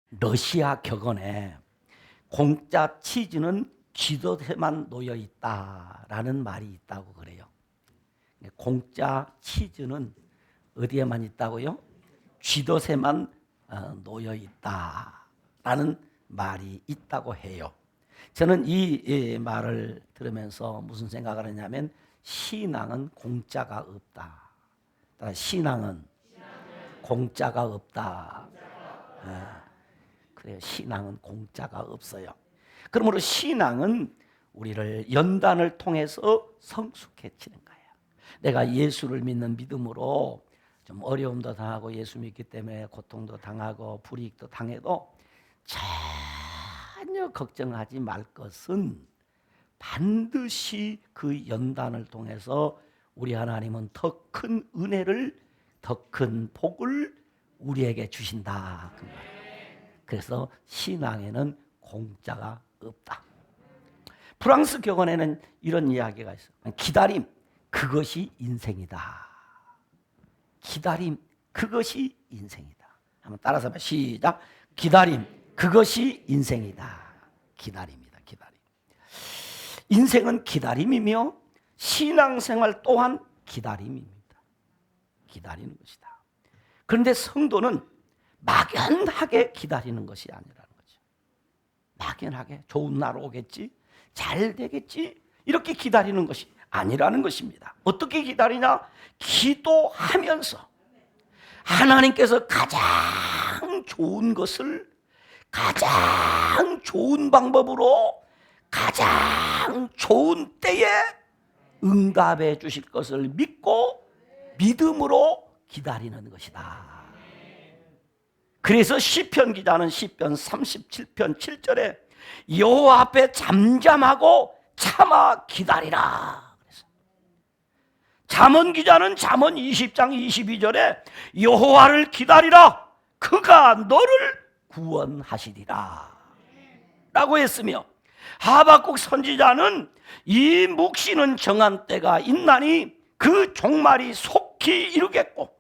러시아 격언에 공짜 치즈는 쥐덫에만 놓여 있다라는 말이 있다고 그래요. 공짜 치즈는 어디에만 있다고요? 쥐덫에만 놓여 있다라는 말이 있다고 해요. 저는 이 말을 들으면서 무슨 생각을 하냐면 신앙은 공짜가 없다. 신앙은 공짜가 없다. 그래요. 신앙은 공짜가 없어요. 그러므로 신앙은 우리를 연단을 통해서 성숙해지는 거예요. 내가 예수를 믿는 믿음으로 좀 어려움도 당하고 예수 믿기 때문에 고통도 당하고 불이익도 당해도 전혀 걱정하지 말 것은 반드시 그 연단을 통해서 우리 하나님은 더 큰 은혜를, 더 큰 복을 우리에게 주신다. 그 말이에요. 그래서 신앙에는 공짜가 없다. 프랑스 격언에는 이런 이야기가 있어요. 기다림, 그것이 인생이다. 기다림, 그것이 인생이다. 한번 따라서 해봐. 시작. 기다림, 그것이 인생이다. 기다림이다. 기다림. 인생은 기다림이며 신앙생활 또한 기다림입니다. 기다리는 것이다. 그런데 성도는 막연하게 기다리는 것이 아니라는 거죠. 막연하게 좋은 날 오겠지, 잘 되겠지, 이렇게 기다리는 것이 아니라는 것입니다. 어떻게 기다리냐? 기도하면서 하나님께서 가장 좋은 것을 가장 좋은 방법으로 가장 좋은 때에 응답해 주실 것을 믿고 믿음으로 기다리는 것이다. 그래서 시편 기자는 시편 37편 7절에 여호와 앞에 잠잠하고 참아 기다리라. 잠언 기자는 잠언 20장 22절에 여호와를 기다리라. 그가 너를 구원하시리라 라고 했으며, 하박국 선지자는 이 묵시는 정한 때가 있나니 그 종말이 속히 이루겠고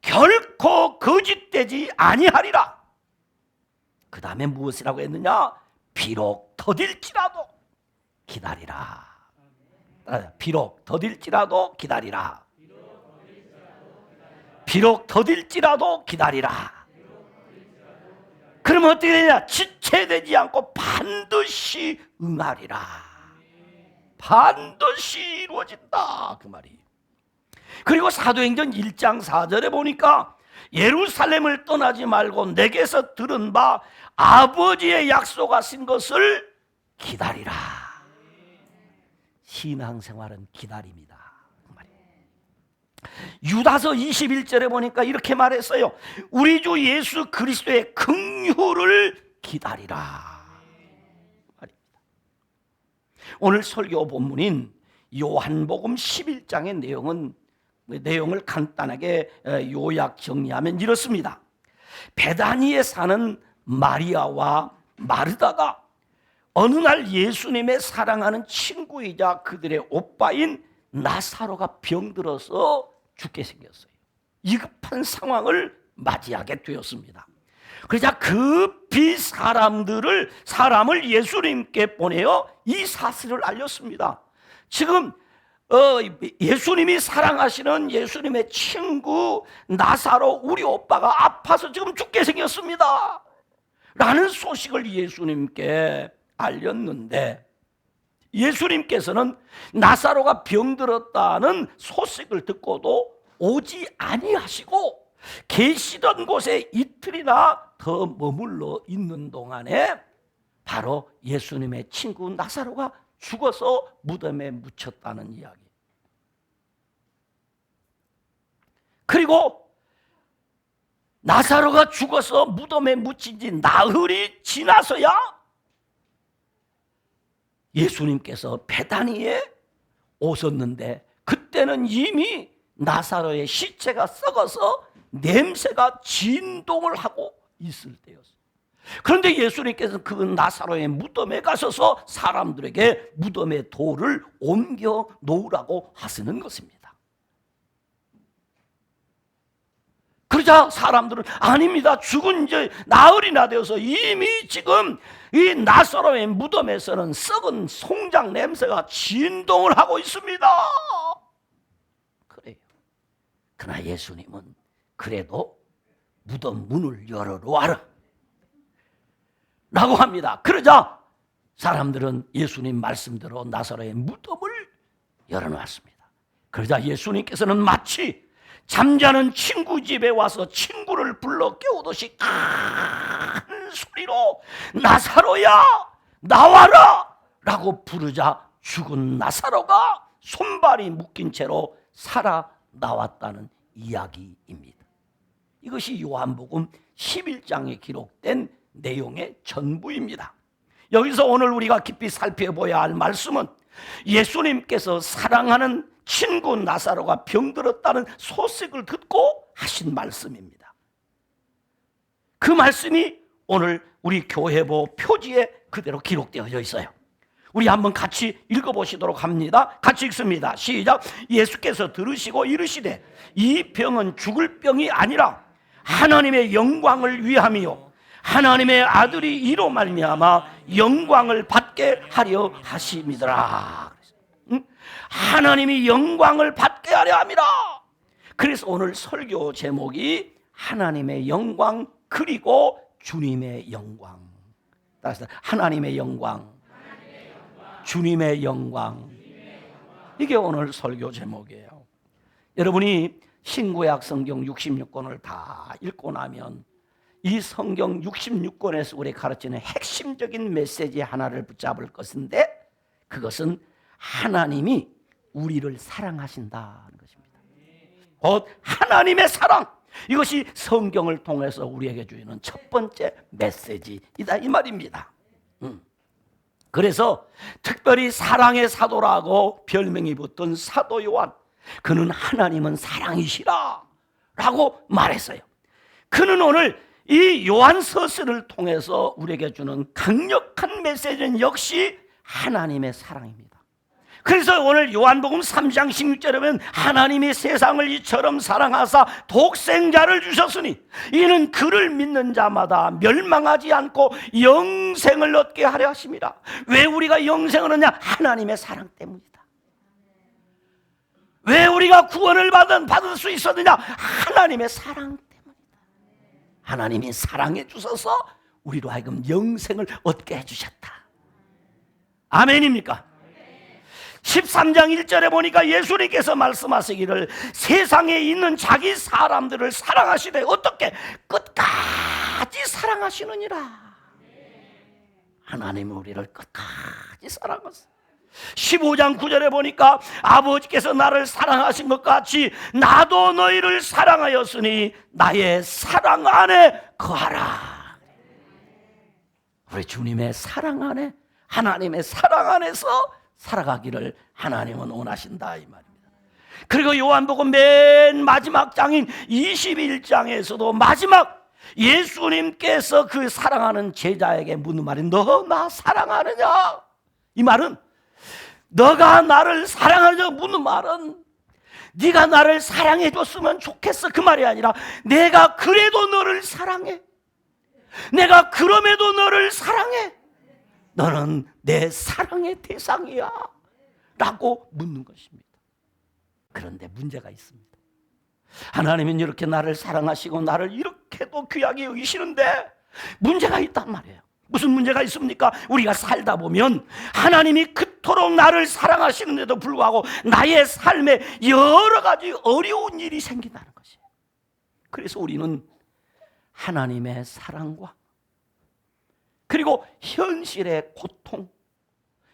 결코 거짓되지 아니하리라. 그 다음에 무엇이라고 했느냐? 비록 더딜지라도 기다리라. 비록 더딜지라도 기다리라. 비록 더딜지라도 기다리라. 그러면 어떻게 되냐? 지체되지 않고 반드시 응하리라. 반드시 이루어진다. 그 말이. 그리고 사도행전 1장 4절에 보니까 예루살렘을 떠나지 말고 내게서 들은 바 아버지의 약속하신 것을 기다리라. 신앙생활은 기다림이다. 그 말이에요. 유다서 21절에 보니까 이렇게 말했어요. 우리 주 예수 그리스도의 긍휼을 기다리라. 말입니다. 오늘 설교 본문인 요한복음 11장의 내용을 간단하게 요약 정리하면 이렇습니다. 베다니에 사는 마리아와 마르다가 어느 날 예수님의 사랑하는 친구이자 그들의 오빠인 나사로가 병들어서 죽게 생겼어요. 위급한 상황을 맞이하게 되었습니다. 그러자 급히 사람을 예수님께 보내어 이 사실을 알렸습니다. 지금 예수님이 사랑하시는 예수님의 친구 나사로 우리 오빠가 아파서 지금 죽게 생겼습니다 라는 소식을 예수님께 알렸는데, 예수님께서는 나사로가 병들었다는 소식을 듣고도 오지 아니하시고 계시던 곳에 이틀이나 더 머물러 있는 동안에 바로 예수님의 친구 나사로가 죽어서 무덤에 묻혔다는 이야기. 그리고 나사로가 죽어서 무덤에 묻힌 지 나흘이 지나서야 예수님께서 베다니에 오셨는데, 그때는 이미 나사로의 시체가 썩어서 냄새가 진동을 하고 있을 때였어요. 그런데 예수님께서 그 나사로의 무덤에 가셔서 사람들에게 무덤의 돌을 옮겨 놓으라고 하시는 것입니다. 그러자 사람들은 아닙니다. 죽은 지 나흘이나 되어서 이미 지금 이 나사로의 무덤에서는 썩은 송장 냄새가 진동을 하고 있습니다. 그래요. 그러나 예수님은 그래도 무덤 문을 열어놓아라 라고 합니다. 그러자 사람들은 예수님 말씀대로 나사로의 무덤을 열어놓았습니다. 그러자 예수님께서는 마치 잠자는 친구 집에 와서 친구를 불러 깨우듯이 큰 소리로 나사로야 나와라 라고 부르자 죽은 나사로가 손발이 묶인 채로 살아나왔다는 이야기입니다. 이것이 요한복음 11장에 기록된 내용의 전부입니다. 여기서 오늘 우리가 깊이 살펴봐야 할 말씀은 예수님께서 사랑하는 친구 나사로가 병들었다는 소식을 듣고 하신 말씀입니다. 그 말씀이 오늘 우리 교회보 표지에 그대로 기록되어 있어요. 우리 한번 같이 읽어보시도록 합니다. 같이 읽습니다. 시작. 예수께서 들으시고 이르시되 이 병은 죽을 병이 아니라 하나님의 영광을 위함이요 하나님의 아들이 이로 말미암아 영광을 받게 하려 하심이더라. 하나님이 영광을 받게 하려 함이라. 그래서 오늘 설교 제목이 하나님의 영광 그리고 주님의 영광. 따라서 하나님의 영광, 주님의 영광. 이게 오늘 설교 제목이에요. 여러분이 신구약 성경 66권을 다 읽고 나면 이 성경 66권에서 우리 가르치는 핵심적인 메시지 하나를 붙잡을 것인데 그것은 하나님이 우리를 사랑하신다는 것입니다. 곧 하나님의 사랑, 이것이 성경을 통해서 우리에게 주는 첫 번째 메시지이다 이 말입니다. 그래서 특별히 사랑의 사도라고 별명이 붙은 사도 요한, 그는 하나님은 사랑이시라 라고 말했어요. 그는 오늘 이 요한서신을 통해서 우리에게 주는 강력한 메시지는 역시 하나님의 사랑입니다. 그래서 오늘 요한복음 3장 16절에 보면 하나님이 세상을 이처럼 사랑하사 독생자를 주셨으니 이는 그를 믿는 자마다 멸망하지 않고 영생을 얻게 하려 하심이라. 왜 우리가 영생을 얻냐? 하나님의 사랑 때문이다. 왜 우리가 구원을 받을 수 있었느냐? 하나님의 사랑 때문이다. 하나님이 사랑해 주셔서 우리로 하여금 영생을 얻게 해주셨다. 아멘입니까? 13장 1절에 보니까 예수님께서 말씀하시기를 세상에 있는 자기 사람들을 사랑하시되 어떻게? 끝까지 사랑하시느니라. 하나님은 우리를 끝까지 사랑하세요. 15장 9절에 보니까 아버지께서 나를 사랑하신 것 같이 나도 너희를 사랑하였으니 나의 사랑 안에 거하라. 우리 주님의 사랑 안에, 하나님의 사랑 안에서 살아가기를 하나님은 원하신다 이 말입니다. 그리고 요한복음 맨 마지막 장인 21장에서도 마지막 예수님께서 그 사랑하는 제자에게 묻는 말이 너 나 사랑하느냐? 이 말은 너가 나를 사랑하느냐 묻는 말은 네가 나를 사랑해 줬으면 좋겠어 그 말이 아니라 내가 그래도 너를 사랑해. 내가 그럼에도 너를 사랑해. 너는 내 사랑의 대상이야 라고 묻는 것입니다. 그런데 문제가 있습니다. 하나님은 이렇게 나를 사랑하시고 나를 이렇게도 귀하게 여기시는데 문제가 있단 말이에요. 무슨 문제가 있습니까? 우리가 살다 보면 하나님이 그토록 나를 사랑하시는데도 불구하고 나의 삶에 여러 가지 어려운 일이 생긴다는 것이에요. 그래서 우리는 하나님의 사랑과 그리고 현실의 고통,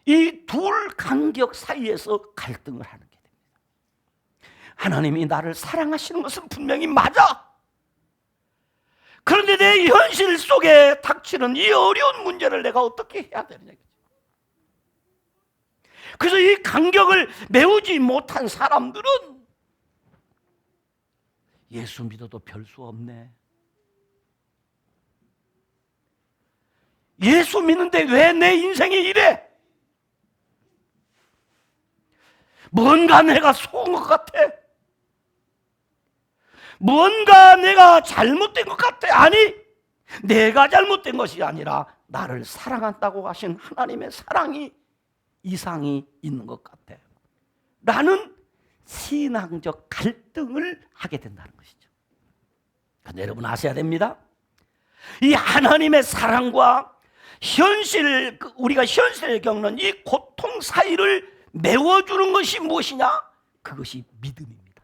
이 둘 간격 사이에서 갈등을 하는 게 됩니다. 하나님이 나를 사랑하시는 것은 분명히 맞아. 그런데 내 현실 속에 닥치는 이 어려운 문제를 내가 어떻게 해야 되느냐. 그래서 이 간격을 메우지 못한 사람들은 예수 믿어도 별 수 없네. 예수 믿는데 왜 내 인생이 이래? 뭔가 내가 속은 것 같아. 뭔가 내가 잘못된 것 같아. 아니, 내가 잘못된 것이 아니라 나를 사랑한다고 하신 하나님의 사랑이 이상이 있는 것 같아 라는 신앙적 갈등을 하게 된다는 것이죠. 그런데 여러분 아셔야 됩니다. 이 하나님의 사랑과 현실, 우리가 현실에 겪는 이 고통 사이를 메워주는 것이 무엇이냐? 그것이 믿음입니다.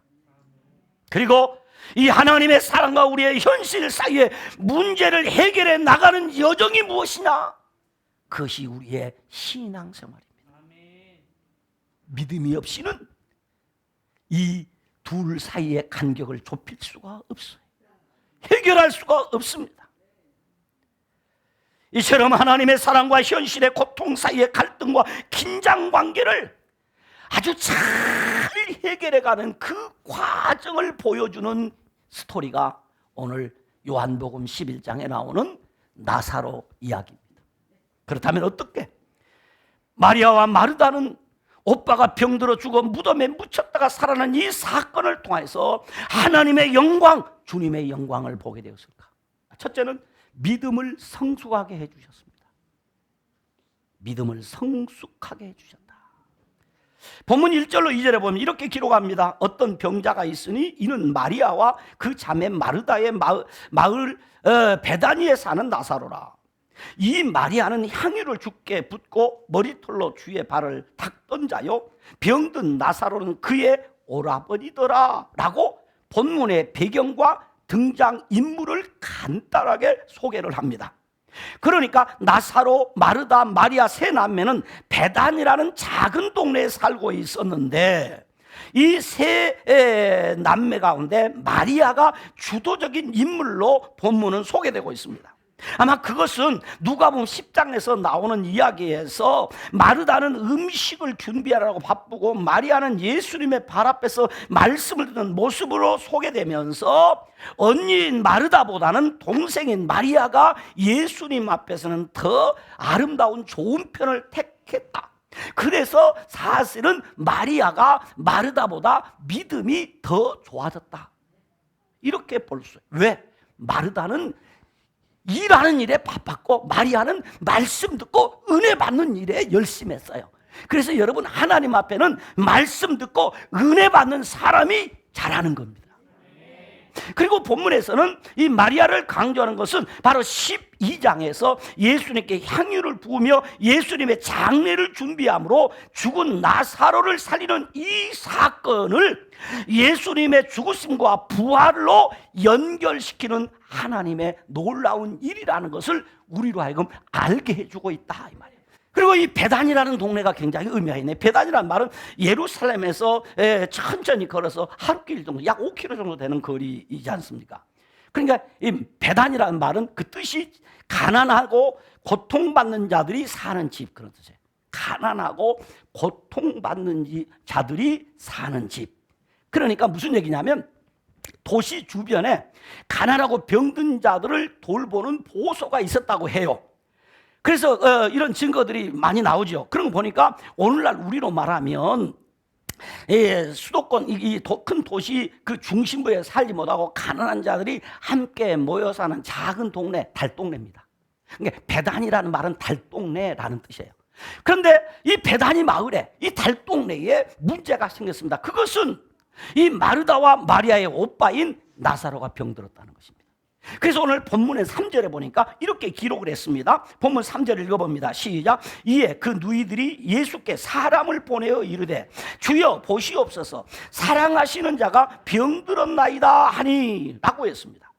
그리고 이 하나님의 사랑과 우리의 현실 사이의 문제를 해결해 나가는 여정이 무엇이냐? 그것이 우리의 신앙생활입니다. 믿음이 없이는 이 둘 사이의 간격을 좁힐 수가 없어요. 해결할 수가 없습니다. 이처럼 하나님의 사랑과 현실의 고통 사이의 갈등과 긴장 관계를 아주 잘 해결해가는 그 과정을 보여주는 스토리가 오늘 요한복음 11장에 나오는 나사로 이야기입니다. 그렇다면 어떻게? 마리아와 마르다는 오빠가 병들어 죽어 무덤에 묻혔다가 살아난 이 사건을 통해서 하나님의 영광, 주님의 영광을 보게 되었을까? 첫째는 믿음을 성숙하게 해주셨습니다. 믿음을 성숙하게 해주셨다. 본문 1절로 2절에 보면 이렇게 기록합니다. 어떤 병자가 있으니 이는 마리아와 그 자매 마르다의 마을 베다니에 사는 나사로라. 이 마리아는 향유를 주께 붓고 머리털로 주의 발을 닦던 자요, 병든 나사로는 그의 오라버니더라 라고 본문의 배경과 등장인물을 간단하게 소개를 합니다. 그러니까 나사로, 마르다, 마리아 세 남매는 베단이라는 작은 동네에 살고 있었는데 이 세 남매 가운데 마리아가 주도적인 인물로 본문은 소개되고 있습니다. 아마 그것은 누가복음 10장에서 나오는 이야기에서 마르다는 음식을 준비하라고 바쁘고 마리아는 예수님의 발 앞에서 말씀을 듣는 모습으로 소개되면서 언니인 마르다보다는 동생인 마리아가 예수님 앞에서는 더 아름다운 좋은 편을 택했다. 그래서 사실은 마리아가 마르다보다 믿음이 더 좋아졌다. 이렇게 볼 수 있어요. 왜? 마르다는 일하는 일에 바빴고 마리아는 말씀 듣고 은혜 받는 일에 열심히 했어요. 그래서 여러분, 하나님 앞에는 말씀 듣고 은혜 받는 사람이 잘하는 겁니다. 그리고 본문에서는 이 마리아를 강조하는 것은 바로 12장에서 예수님께 향유를 부으며 예수님의 장례를 준비함으로 죽은 나사로를 살리는 이 사건을 예수님의 죽으심과 부활로 연결시키는 하나님의 놀라운 일이라는 것을 우리로 하여금 알게 해주고 있다 이 말이에요. 그리고 이 베단이라는 동네가 굉장히 의미가 있네. 베단이라는 말은 예루살렘에서 천천히 걸어서 하루길 정도, 약 5km 정도 되는 거리이지 않습니까? 그러니까 이 베단이라는 말은 그 뜻이 가난하고 고통받는 자들이 사는 집, 그런 뜻이에요. 가난하고 고통받는 자들이 사는 집. 그러니까 무슨 얘기냐면 도시 주변에 가난하고 병든 자들을 돌보는 보호소가 있었다고 해요. 그래서 이런 증거들이 많이 나오죠. 그런 거 보니까 오늘날 우리로 말하면 수도권 큰 도시 그 중심부에 살지 못하고 가난한 자들이 함께 모여 사는 작은 동네, 달동네입니다. 그러니까 베단이라는 말은 달동네라는 뜻이에요. 그런데 이 베다니 마을에, 이 달동네에 문제가 생겼습니다. 그것은 이 마르다와 마리아의 오빠인 나사로가 병들었다는 것입니다. 그래서 오늘 본문의 3절에 보니까 이렇게 기록을 했습니다. 본문 3절을 읽어봅니다. 시작. 이에 그 누이들이 예수께 사람을 보내어 이르되 주여 보시옵소서, 사랑하시는 자가 병들었나이다 하니 라고 했습니다.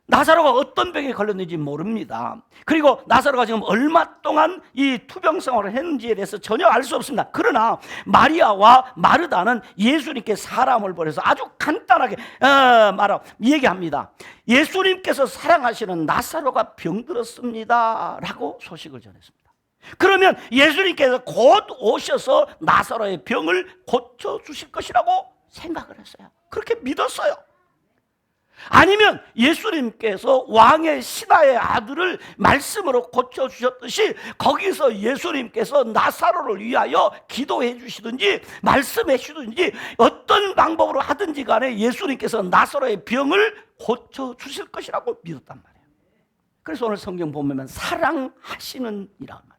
나사로가 어떤 병에 걸렸는지 모릅니다. 그리고 나사로가 지금 얼마 동안 이 투병 생활을 했는지에 대해서 전혀 알 수 없습니다. 그러나 마리아와 마르다는 예수님께 사람을 보내서 아주 간단하게 얘기합니다. 예수님께서 사랑하시는 나사로가 병들었습니다 라고 소식을 전했습니다. 그러면 예수님께서 곧 오셔서 나사로의 병을 고쳐주실 것이라고 생각을 했어요. 그렇게 믿었어요. 아니면 예수님께서 왕의 신하의 아들을 말씀으로 고쳐주셨듯이 거기서 예수님께서 나사로를 위하여 기도해 주시든지 말씀해 주시든지 어떤 방법으로 하든지 간에 예수님께서 나사로의 병을 고쳐주실 것이라고 믿었단 말이에요. 그래서 오늘 성경 보면 사랑하시는 이란 말이에요.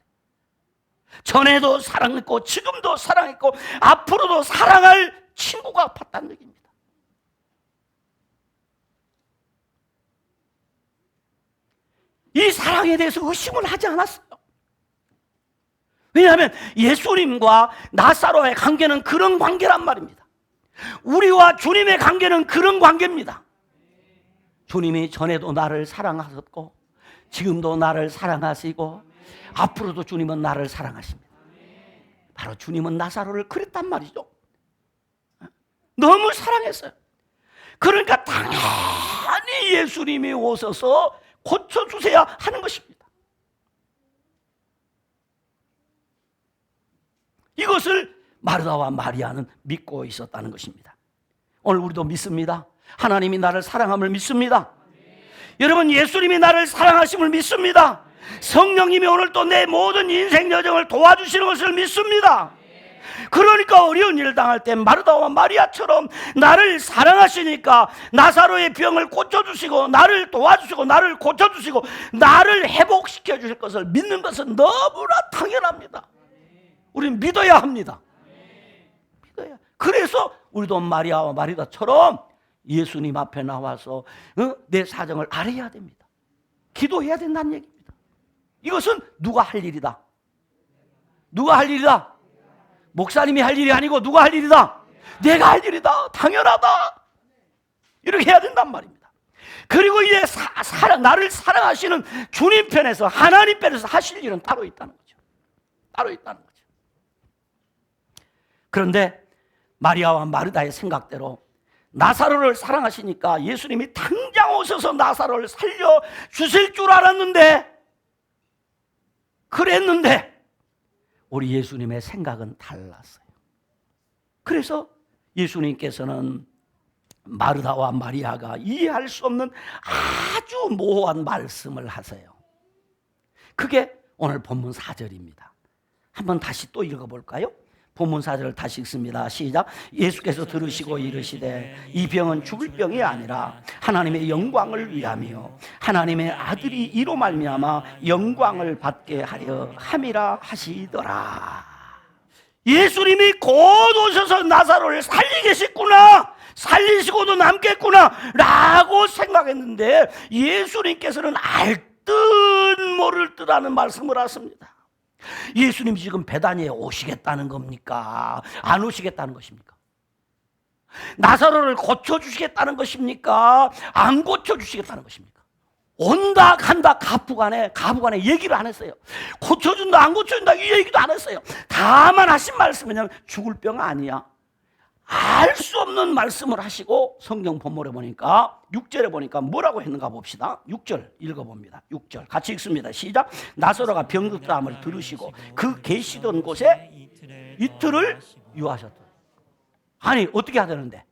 전에도 사랑했고 지금도 사랑했고 앞으로도 사랑할 친구가 봤다는 얘기입니다. 이 사랑에 대해서 의심을 하지 않았어요. 왜냐하면 예수님과 나사로의 관계는 그런 관계란 말입니다. 우리와 주님의 관계는 그런 관계입니다. 주님이 전에도 나를 사랑하셨고 지금도 나를 사랑하시고 앞으로도 주님은 나를 사랑하십니다. 바로 주님은 나사로를 그랬단 말이죠. 너무 사랑했어요. 그러니까 당연히 예수님이 오셔서 고쳐주셔야 하는 것입니다. 이것을 마르다와 마리아는 믿고 있었다는 것입니다. 오늘 우리도 믿습니다. 하나님이 나를 사랑함을 믿습니다. 여러분, 예수님이 나를 사랑하심을 믿습니다. 성령님이 오늘 또 내 모든 인생 여정을 도와주시는 것을 믿습니다. 그러니까 어려운 일을 당할 때 마르다와 마리아처럼 나를 사랑하시니까 나사로의 병을 고쳐주시고 나를 도와주시고 나를 고쳐주시고 나를 회복시켜 주실 것을 믿는 것은 너무나 당연합니다. 우리는 믿어야 합니다. 믿어야. 그래서 우리도 마리아와 마리다처럼 예수님 앞에 나와서 내 사정을 알아야 됩니다. 기도해야 된다는 얘기입니다. 이것은 누가 할 일이다. 누가 할 일이다. 목사님이 할 일이 아니고 누가 할 일이다. 내가 할 일이다. 당연하다. 이렇게 해야 된단 말입니다. 그리고 이제 나를 사랑하시는 주님 편에서 하나님 편에서 하실 일은 따로 있다는 거죠. 따로 있다는 거죠. 그런데 마리아와 마르다의 생각대로 나사로를 사랑하시니까 예수님이 당장 오셔서 나사로를 살려주실 줄 알았는데 그랬는데 우리 예수님의 생각은 달랐어요. 그래서 예수님께서는 마르다와 마리아가 이해할 수 없는 아주 모호한 말씀을 하세요. 그게 오늘 본문 4절입니다. 한번 다시 또 읽어볼까요? 본문 4절을 다시 읽습니다. 시작. 예수께서 들으시고 이르시되 이 병은 죽을 병이 아니라 하나님의 영광을 위하며 하나님의 아들이 이로 말미암아 영광을 받게 하려 함이라 하시더라. 예수님이 곧 오셔서 나사로를 살리겠구나, 살리시고도 남겠구나 라고 생각했는데 예수님께서는 알 듯 모를 듯 하는 말씀을 하십니다. 예수님이 지금 베다니에 오시겠다는 겁니까? 안 오시겠다는 것입니까? 나사로를 고쳐주시겠다는 것입니까? 안 고쳐주시겠다는 것입니까? 온다 간다 가부간에 얘기를 안 했어요. 고쳐준다 안 고쳐준다 이 얘기도 안 했어요. 다만 하신 말씀은 뭐냐면 죽을 병 아니야. 알 수 없는 말씀을 하시고 성경 본문에 보니까 6절에 보니까 뭐라고 했는가 봅시다. 6절 읽어봅니다. 6절 같이 읽습니다. 시작. 나사로가 병들었음을 들으시고 그 계시던 곳에 이틀을 유하셨다. 아니 어떻게 하자는데?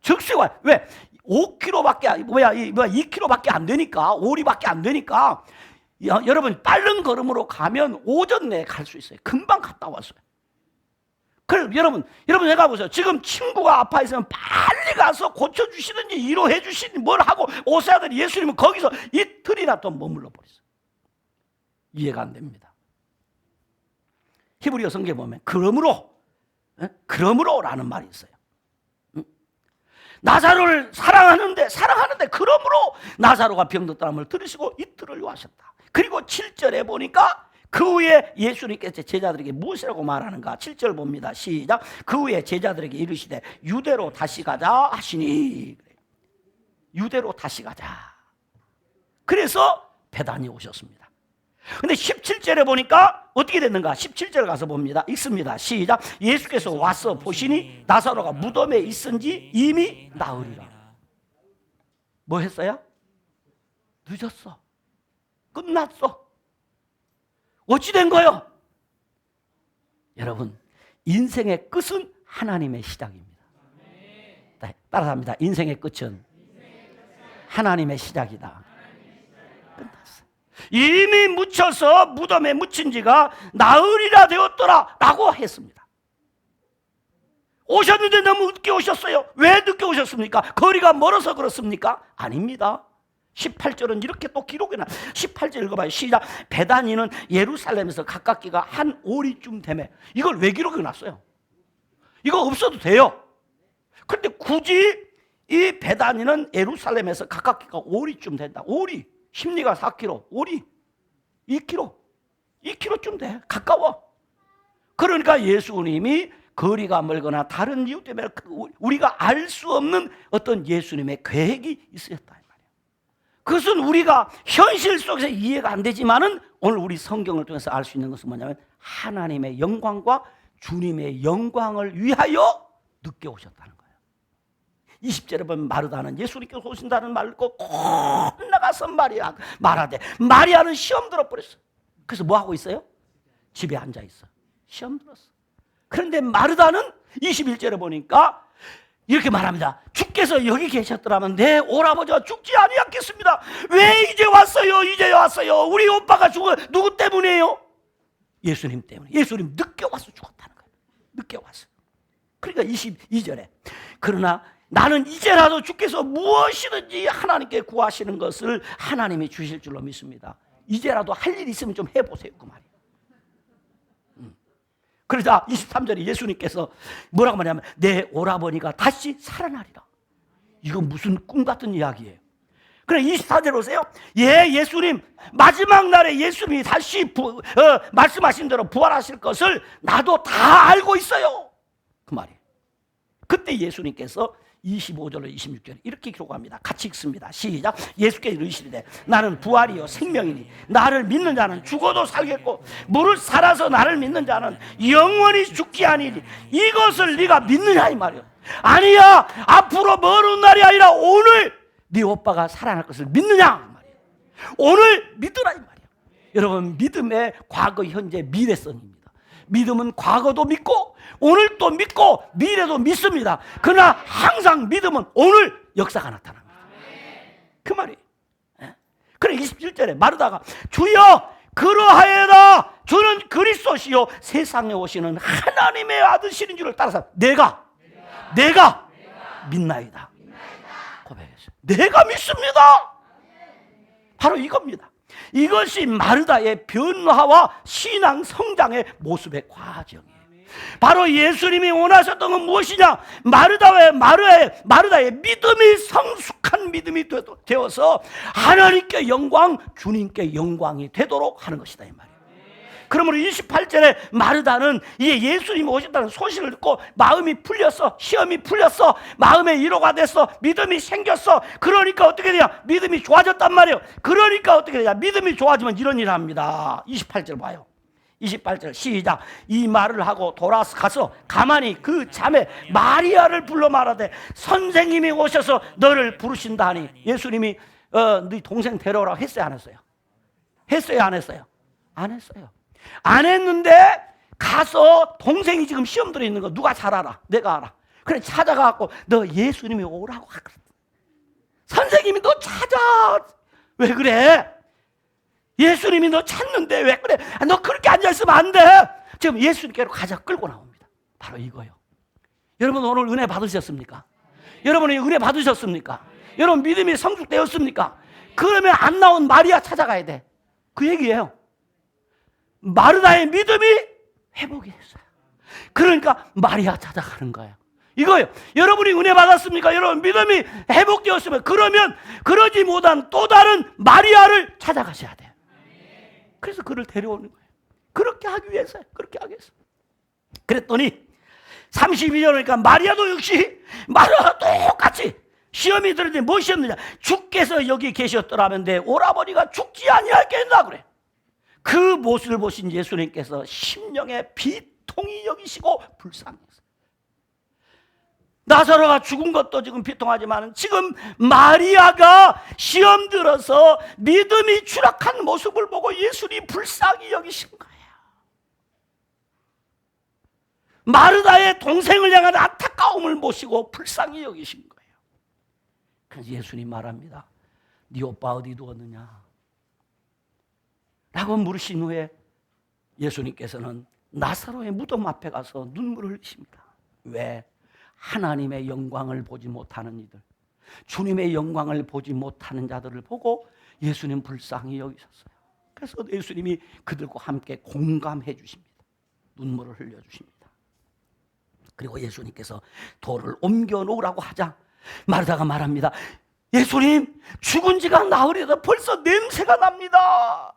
즉시 와. 왜? 5km밖에 2km밖에 안 되니까 오리밖에 안 되니까 여러분 빠른 걸음으로 가면 오전 내에 갈 수 있어요. 금방 갔다 왔어요. 그럼 여러분 내가 보세요. 지금 친구가 아파 있으면 빨리 가서 고쳐주시든지 위로해 주시든지 뭘 하고 오셔야 되는 예수님은 거기서 이틀이나 또 머물러 버렸어요. 이해가 안 됩니다. 히브리어 성경에 보면 그러므로라는 말이 있어요. 나사로를 사랑하는데 그러므로 나사로가 병들었다는 들으시고 이틀을 요하셨다. 그리고 7절에 보니까 그 후에 예수님께서 제자들에게 무엇이라고 말하는가? 7절 봅니다. 시작. 그 후에 제자들에게 이르시되 유대로 다시 가자 하시니. 유대로 다시 가자. 그래서 베다니 오셨습니다. 근데 17절에 보니까 어떻게 됐는가? 17절 가서 봅니다. 읽습니다. 시작. 예수께서 와서 보시니 나사로가 무덤에 있은지 이미 나으리라. 뭐 했어요? 늦었어. 끝났어. 어찌 된 거요? 여러분, 인생의 끝은 하나님의 시작입니다. 따라합니다. 인생의 끝은 하나님의 시작이다. 끝났어. 이미 묻혀서 무덤에 묻힌 지가 나흘이나 되었더라 라고 했습니다. 오셨는데 너무 늦게 오셨어요. 왜 늦게 오셨습니까? 거리가 멀어서 그렇습니까? 아닙니다. 18절은 이렇게 또 기록이 나. 18절 읽어봐요. 시작. 베다니는 예루살렘에서 가깝기가 한 오리쯤 되매. 이걸 왜 기록이 났어요? 이거 없어도 돼요. 그런데 굳이 이 베다니는 예루살렘에서 가깝기가 오리쯤 된다. 오리. 심리가 4km, 오리 2km쯤 돼. 가까워. 그러니까 예수님이 거리가 멀거나 다른 이유 때문에 우리가 알 수 없는 어떤 예수님의 계획이 있었다 말이에요. 그것은 우리가 현실 속에서 이해가 안 되지만은 오늘 우리 성경을 통해서 알 수 있는 것은 뭐냐면 하나님의 영광과 주님의 영광을 위하여 늦게 오셨다는 거예요. 20절에 보면 마르다는 예수님께서 오신다는 말을 듣고 꼭 나가서 말하되 마리아는 시험 들어버렸어. 그래서 뭐 하고 있어요? 집에 앉아 있어. 시험 들었어. 그런데 마르다는 21절에 보니까 이렇게 말합니다. 주께서 여기 계셨더라면 내 오라버지가 죽지 아니었겠습니다. 왜 이제 왔어요? 이제 왔어요. 우리 오빠가 죽어. 누구 때문이에요? 예수님 때문에. 예수님 늦게 와서 죽었다는 거예요. 늦게 왔어. 그러니까 22절에 그러나 나는 이제라도 주께서 무엇이든지 하나님께 구하시는 것을 하나님이 주실 줄로 믿습니다. 이제라도 할 일 있으면 좀 해보세요. 그 말이에요. 그러자 23절에 예수님께서 뭐라고 말하냐면 내 오라버니가 다시 살아나리라. 이건 무슨 꿈 같은 이야기예요. 그래 24절 오세요. 예수님 마지막 날에 예수님이 다시 말씀하신 대로 부활하실 것을 나도 다 알고 있어요. 그 말이에요. 그때 예수님께서 25절로 26절 이렇게 기록합니다. 같이 읽습니다. 시작. 예수께서 이르시되 나는 부활이요 생명이니 나를 믿는 자는 죽어도 살겠고 무릇 살아서 나를 믿는 자는 영원히 죽지 아니니 이것을 네가 믿느냐 이 말이에요. 아니야, 앞으로 먼 날이 아니라 오늘 네 오빠가 살아날 것을 믿느냐 이 말이에요. 오늘 믿으라 이 말이에요. 여러분, 믿음의 과거, 현재, 미래성입니다. 믿음은 과거도 믿고 오늘도 믿고 미래도 믿습니다. 그러나 항상 믿음은 오늘 역사가 나타납니다. 그 말이에요. 그래 27절에 마르다가 주여 그러하여라 주는 그리스도시요 세상에 오시는 하나님의 아들이신 줄을 따라서 내가 믿나이다 고백했어요. 내가 믿습니다. 바로 이겁니다. 이것이 마르다의 변화와 신앙 성장의 모습의 과정이에요. 바로 예수님이 원하셨던 건 무엇이냐? 마르다의 믿음이 성숙한 믿음이 되어서 하나님께 영광, 주님께 영광이 되도록 하는 것이다 이 말이에요. 그러므로 28절에 마르다는 이제 예수님이 오셨다는 소식을 듣고 마음이 풀렸어. 시험이 풀렸어. 마음의 위로가 됐어. 믿음이 생겼어. 그러니까 어떻게 되냐? 믿음이 좋아졌단 말이에요. 그러니까 어떻게 되냐? 믿음이 좋아지면 이런 일을 합니다. 28절 봐요. 28절 시작. 이 말을 하고 돌아서 가서 가만히 그 자매 마리아를 불러 말하되 선생님이 오셔서 너를 부르신다 하니 예수님이 네 동생 데려오라고 했어요 안 했어요? 했어요 안 했어요? 안 했어요. 안 했는데 가서 동생이 지금 시험 들어 있는 거 누가 잘 알아? 내가 알아. 그래 찾아가갖고 너 예수님이 오라고 하거든. 선생님이 너 찾아. 왜 그래? 예수님이 너 찾는데 왜 그래? 너 그렇게 앉아있으면 안 돼. 지금 예수님께로 가자 끌고 나옵니다. 바로 이거요. 여러분 오늘 은혜 받으셨습니까? 여러분이 은혜 받으셨습니까? 여러분 믿음이 성숙되었습니까? 그러면 안 나온 마리아 찾아가야 돼. 그 얘기예요. 마르다의 믿음이 회복이 됐어요. 그러니까 마리아 찾아가는 거예요. 이거예요. 여러분이 은혜 받았습니까? 여러분 믿음이 회복되었으면 그러면 그러지 못한 또 다른 마리아를 찾아가셔야 돼요. 그래서 그를 데려오는 거예요. 그렇게 하기 위해서요. 그렇게 하기 위해서. 그랬더니 32절이니까 마리아도 역시 마리아가 똑같이 시험이 들었는데 무엇이었느냐? 주께서 여기 계셨더라면 내 오라버니가 죽지 아니하겠나 그래. 그 모습을 보신 예수님께서 심령의 비통이 여기시고 불쌍했어요. 나사로가 죽은 것도 지금 비통하지만 지금 마리아가 시험 들어서 믿음이 추락한 모습을 보고 예수님이 불쌍히 여기신 거예요. 마르다의 동생을 향한 안타까움을 모시고 불쌍히 여기신 거예요. 그래서 예수님 말합니다. 네 오빠 어디 두었느냐? 라고 물으신 후에 예수님께서는 나사로의 무덤 앞에 가서 눈물을 흘리십니다. 왜? 하나님의 영광을 보지 못하는 이들, 주님의 영광을 보지 못하는 자들을 보고 예수님 불쌍히 여기셨어요. 그래서 예수님이 그들과 함께 공감해 주십니다. 눈물을 흘려 주십니다. 그리고 예수님께서 돌을 옮겨 놓으라고 하자 마르다가 말합니다. 예수님, 죽은 지가 나흘이다. 벌써 냄새가 납니다.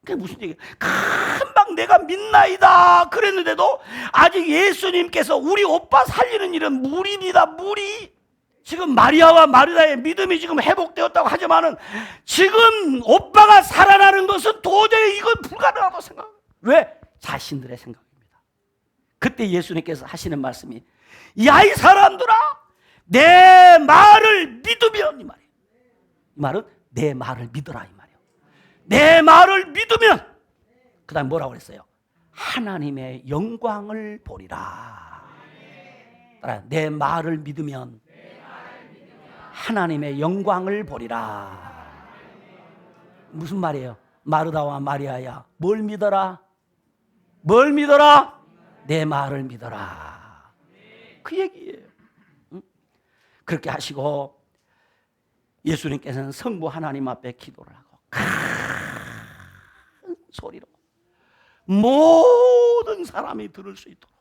그게 무슨 얘기예요? 금방 내가 믿나이다 그랬는데도 아직 예수님께서 우리 오빠 살리는 일은 무리입니다. 무리. 지금 마리아와 마르다의 믿음이 지금 회복되었다고 하지만은 지금 오빠가 살아나는 것은 도저히 이건 불가능하다고 생각합니다. 왜? 자신들의 생각입니다. 그때 예수님께서 하시는 말씀이 야, 이 사람들아, 내 말을 믿으면, 이 말이에요. 이 말은 내 말을 믿어라, 이 말이에요. 내 말을 믿으면, 그 다음 뭐라고 그랬어요? 하나님의 영광을 보리라. 내 말을 믿으면 하나님의 영광을 보리라. 무슨 말이에요? 마르다와 마리아야, 뭘 믿어라? 뭘 믿어라? 내 말을 믿어라. 그 얘기예요. 그렇게 하시고 예수님께서는 성부 하나님 앞에 기도를 하고 큰 소리로 모든 사람이 들을 수 있도록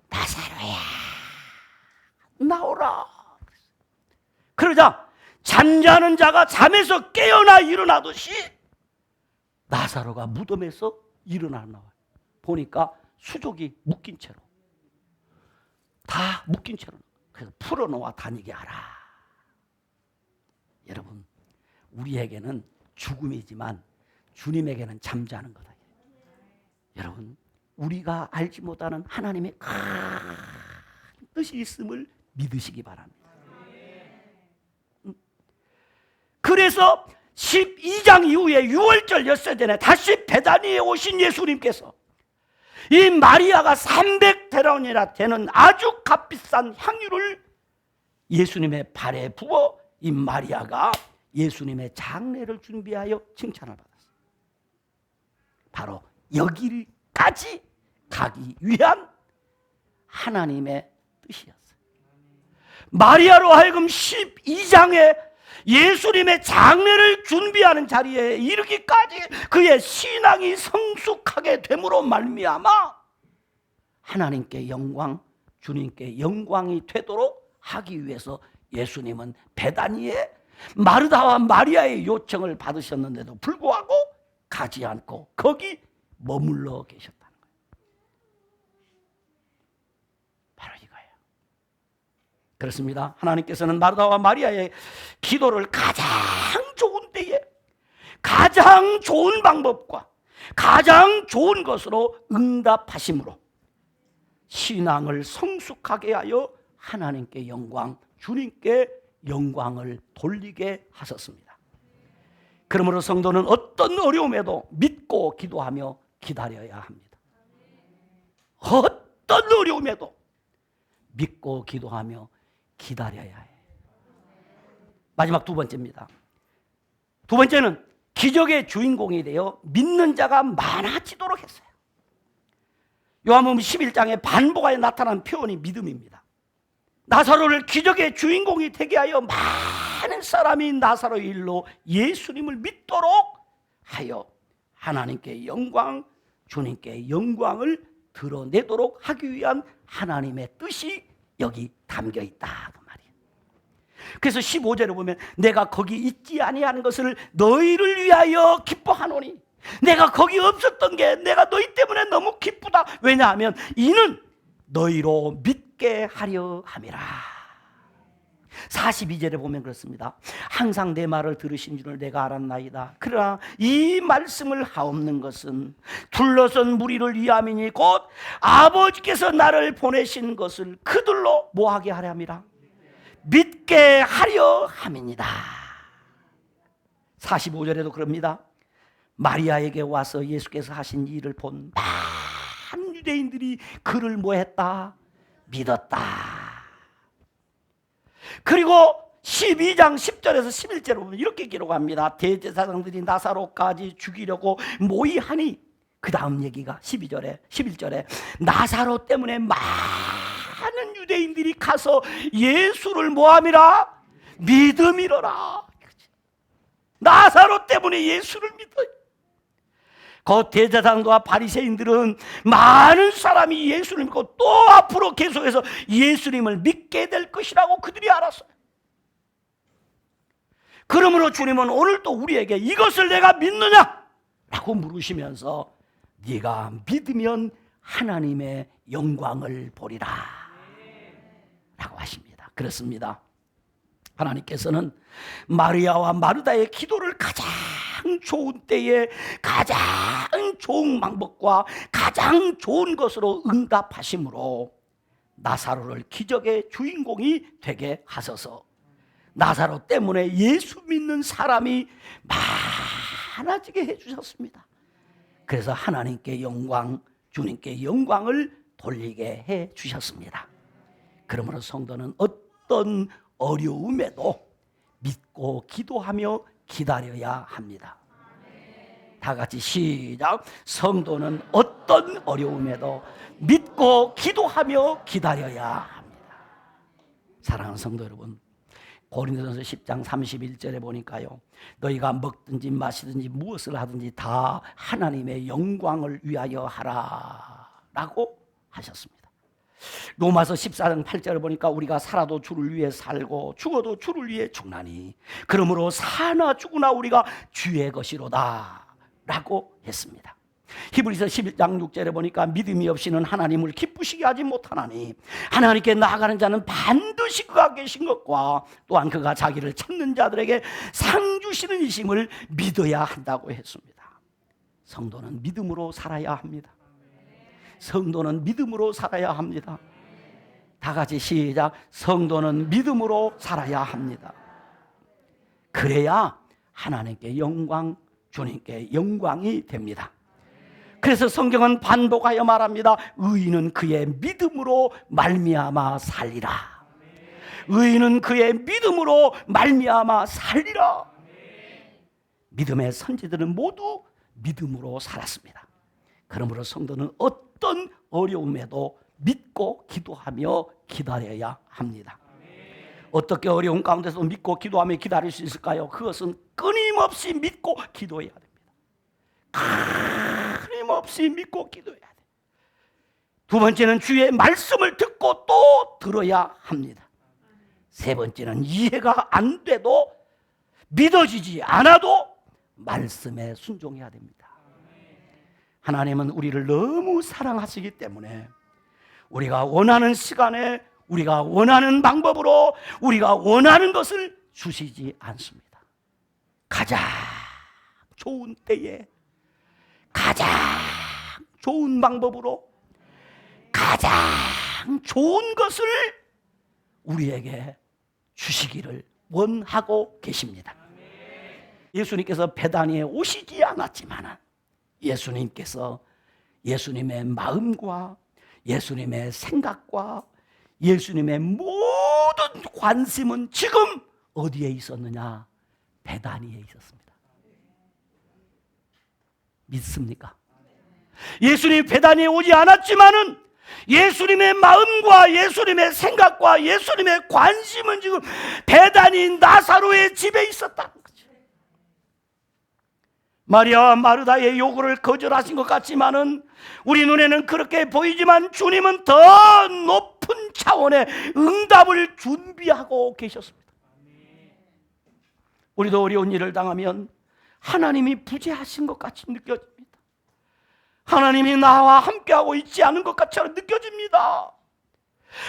나사로야, 나오라. 그러자 잠자는 자가 잠에서 깨어나 일어나듯이 나사로가 무덤에서 일어나 나와요. 보니까 수족이 묶인 채로, 다 묶인 채로. 그래서 풀어놓아 다니게 하라. 여러분, 우리에게는 죽음이지만 주님에게는 잠자는 거다. 여러분, 우리가 알지 못하는 하나님의 큰 뜻이 있음을 믿으시기 바랍니다. 그래서 12장 이후에 6월절 엿새 전에 다시 베다니에 오신 예수님께서 이 마리아가 300데나리온이나 되는 아주 값비싼 향유를 예수님의 발에 부어 이 마리아가 예수님의 장례를 준비하여 칭찬을 받았어요. 바로 여기까지 가기 위한 하나님의 뜻이었어요. 마리아로 하여금 12장에 예수님의 장례를 준비하는 자리에 이르기까지 그의 신앙이 성숙하게 됨으로 말미암아 하나님께 영광, 주님께 영광이 되도록 하기 위해서 예수님은 베다니에 마르다와 마리아의 요청을 받으셨는데도 불구하고 가지 않고 거기 머물러 계셨다는 거예요. 바로 이거예요. 그렇습니다. 하나님께서는 마르다와 마리아의 기도를 가장 좋은 때에 가장 좋은 방법과 가장 좋은 것으로 응답하심으로 신앙을 성숙하게 하여 하나님께 영광, 주님께 영광을 돌리게 하셨습니다. 그러므로 성도는 어떤 어려움에도 믿고 기도하며 기다려야 합니다. 어떤 어려움에도 믿고 기도하며 기다려야 해요. 마지막 두 번째입니다. 두 번째는 기적의 주인공이 되어 믿는 자가 많아지도록 했어요. 요한복음 11장에 반복하여 나타난 표현이 믿음입니다. 나사로를 기적의 주인공이 되게 하여 많은 사람이 나사로의 일로 예수님을 믿도록 하여 하나님께 영광, 주님께 영광을 드러내도록 하기 위한 하나님의 뜻이 여기 담겨 있다 그 말이에요. 그래서 15절에 보면 내가 거기 있지 아니하는 것을 너희를 위하여 기뻐하노니, 내가 거기 없었던 게 내가 너희 때문에 너무 기쁘다. 왜냐하면 이는 너희로 믿게 하려 함이라. 42절에 보면 그렇습니다. 항상 내 말을 들으신 줄을 내가 알았나이다. 그러나 이 말씀을 하옵는 것은 둘러선 무리를 위함이니 곧 아버지께서 나를 보내신 것을 그들로 뭐하게 하려 함이라. 믿게 하려 함이니라. 45절에도 그럽니다. 마리아에게 와서 예수께서 하신 일을 본 많은 유대인들이 그를 뭐했다? 믿었다. 그리고 12장 10절에서 11절에 보면 이렇게 기록합니다. 대제사장들이 나사로까지 죽이려고 모의하니, 그 다음 얘기가 11절에 나사로 때문에 많은 유대인들이 가서 예수를 뭐함이라? 믿음이로라. 나사로 때문에 예수를 믿어요. 그 대제사장과 바리새인들은 많은 사람이 예수를 믿고 또 앞으로 계속해서 예수님을 믿게 될 것이라고 그들이 알았어요. 그러므로 주님은 오늘도 우리에게 이것을 내가 믿느냐? 라고 물으시면서 네가 믿으면 하나님의 영광을 보리라 라고 하십니다. 그렇습니다. 하나님께서는 마리아와 마르다의 기도를 가장 좋은 때에 가장 좋은 방법과 가장 좋은 것으로 응답하심으로 나사로를 기적의 주인공이 되게 하셔서 나사로 때문에 예수 믿는 사람이 많아지게 해주셨습니다. 그래서 하나님께 영광, 주님께 영광을 돌리게 해주셨습니다. 그러므로 성도는 어떤 어려움에도 믿고 기도하며 기다려야 합니다. 다 같이 시작. 성도는 어떤 어려움에도 믿고 기도하며 기다려야 합니다. 사랑하는 성도 여러분, 고린도전서 10장 31절에 보니까요, 너희가 먹든지 마시든지 무엇을 하든지 다 하나님의 영광을 위하여 하라 라고 하셨습니다. 로마서 14장 8절을 보니까 우리가 살아도 주를 위해 살고 죽어도 주를 위해 죽나니 그러므로 사나 죽으나 우리가 주의 것이로다 라고 했습니다. 히브리서 11장 6절에 보니까 믿음이 없이는 하나님을 기쁘시게 하지 못하나니 하나님께 나아가는 자는 반드시 그가 계신 것과 또한 그가 자기를 찾는 자들에게 상 주시는 이심을 믿어야 한다고 했습니다. 성도는 믿음으로 살아야 합니다. 성도는 믿음으로 살아야 합니다. 다 같이 시작. 성도는 믿음으로 살아야 합니다. 그래야 하나님께 영광, 주님께 영광이 됩니다. 그래서 성경은 반복하여 말합니다. 의인은 그의 믿음으로 말미암아 살리라. 의인은 그의 믿음으로 말미암아 살리라. 믿음의 선지들은 모두 믿음으로 살았습니다. 그러므로 성도는 어떤 어려움에도 믿고 기도하며 기다려야 합니다. 어떻게 어려운 가운데서 믿고 기도하며 기다릴 수 있을까요? 그것은 끊임없이 믿고 기도해야 됩니다. 끊임없이 믿고 기도해야 돼요. 두 번째는 주의 말씀을 듣고 또 들어야 합니다. 세 번째는 이해가 안 돼도 믿어지지 않아도 말씀에 순종해야 됩니다. 하나님은 우리를 너무 사랑하시기 때문에 우리가 원하는 시간에 우리가 원하는 방법으로 우리가 원하는 것을 주시지 않습니다. 가장 좋은 때에 가장 좋은 방법으로 가장 좋은 것을 우리에게 주시기를 원하고 계십니다. 예수님께서 베다니에 오시지 않았지만 예수님께서 예수님의 마음과 예수님의 생각과 예수님의 모든 관심은 지금 어디에 있었느냐? 베다니에 있었습니다. 믿습니까? 예수님이 베다니에 오지 않았지만은 예수님의 마음과 예수님의 생각과 예수님의 관심은 지금 베다니 나사로의 집에 있었다는 거죠. 마리아와 마르다의 요구를 거절하신 것 같지만은 우리 눈에는 그렇게 보이지만 주님은 더 높은 차원의 응답을 준비하고 계셨습니다. 우리도 어려운 일을 당하면 하나님이 부재하신 것 같이 느껴집니다. 하나님이 나와 함께하고 있지 않은 것 같이 느껴집니다.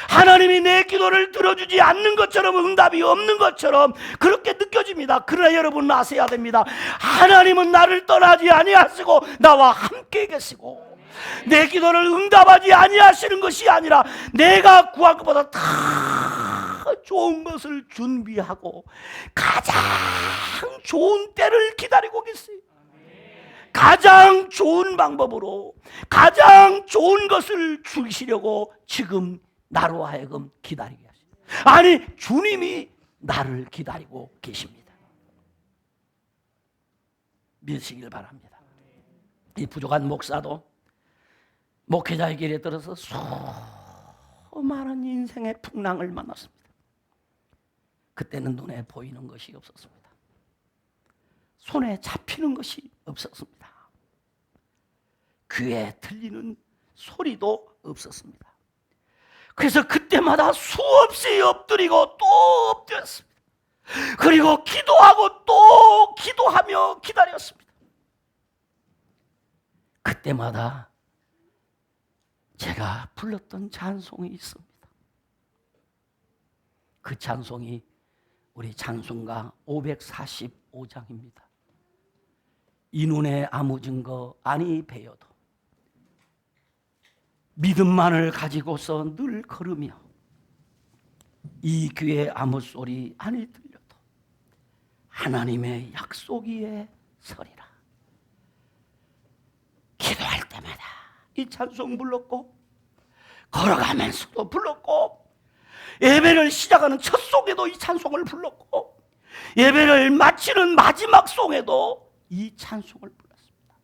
하나님이 내 기도를 들어주지 않는 것처럼 응답이 없는 것처럼 그렇게 느껴집니다. 그러나 여러분은 아셔야 됩니다. 하나님은 나를 떠나지 아니하시고 나와 함께 계시고 내 기도를 응답하지 아니하시는 것이 아니라 내가 구할 것보다 더 좋은 것을 준비하고 가장 좋은 때를 기다리고 계세요. 가장 좋은 방법으로 가장 좋은 것을 주시려고 지금 나로 하여금 기다리게 하십니다. 아니 주님이 나를 기다리고 계십니다. 믿으시길 바랍니다. 이 부족한 목사도 목회자의 길에 들어서 수많은 인생의 풍랑을 만났습니다. 그때는 눈에 보이는 것이 없었습니다. 손에 잡히는 것이 없었습니다. 귀에 들리는 소리도 없었습니다. 그래서 그때마다 수없이 엎드리고 또 엎드렸습니다. 그리고 기도하고 또 기도하며 기다렸습니다. 그때마다 제가 불렀던 찬송이 있습니다. 그 찬송이 우리 찬송가 545장입니다. 이 눈에 아무 증거 아니 배여도 믿음만을 가지고서 늘 걸으며 이 귀에 아무 소리 아니 들려도 하나님의 약속 위에 서리라. 기도할 때마다 이 찬송 불렀고 걸어가면서도 불렀고 예배를 시작하는 첫 송에도 이 찬송을 불렀고 예배를 마치는 마지막 송에도 이 찬송을 불렀습니다.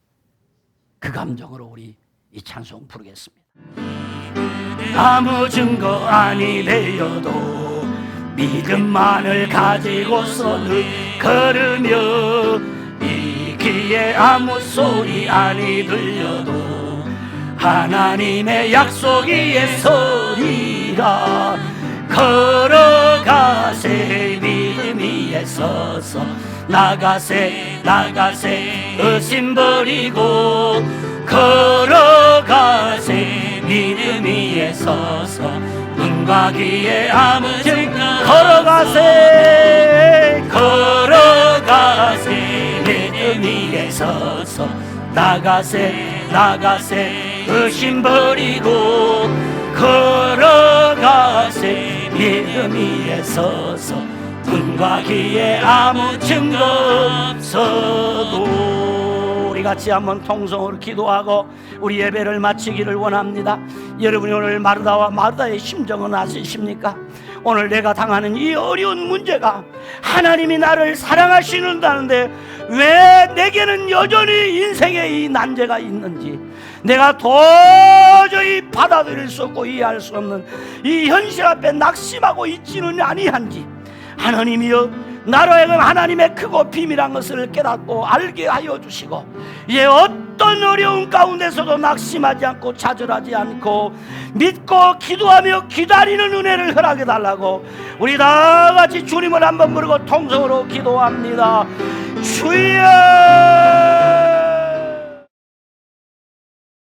그 감정으로 우리 이 찬송 부르겠습니다. 아무 증거 아니 되어도 믿음만을 가지고서 늘 걸으며 이 귀에 아무 소리 아니 들려도 하나님의 약속 위에 서리라. 걸어가세 믿음 위에 서서 나가세 의심 버리고 걸어가세 믿음 위에 서서 눈과 귀에 아무 증거 걸어가세 믿음 위에 서서 나가세 의심 버리고 걸어가세 믿음 위에 서서 눈과 귀에 아무 증거 없어도. 우리 같이 한번 통성으로 기도하고 우리 예배를 마치기를 원합니다. 여러분이 오늘 마르다와 마르다의 심정은 아시십니까? 오늘 내가 당하는 이 어려운 문제가 하나님이 나를 사랑하시는다는데 왜 내게는 여전히 인생의 이 난제가 있는지, 내가 도저히 받아들일 수 없고 이해할 수 없는 이 현실 앞에 낙심하고 있지는 아니한지, 하나님이여 나로 하여금 하나님의 크고 비밀한 것을 깨닫고 알게 하여 주시고 이제 어떤 어려운 가운데서도 낙심하지 않고 좌절하지 않고 믿고 기도하며 기다리는 은혜를 허락해 달라고 우리 다 같이 주님을 한번 부르고 통성으로 기도합니다. 주여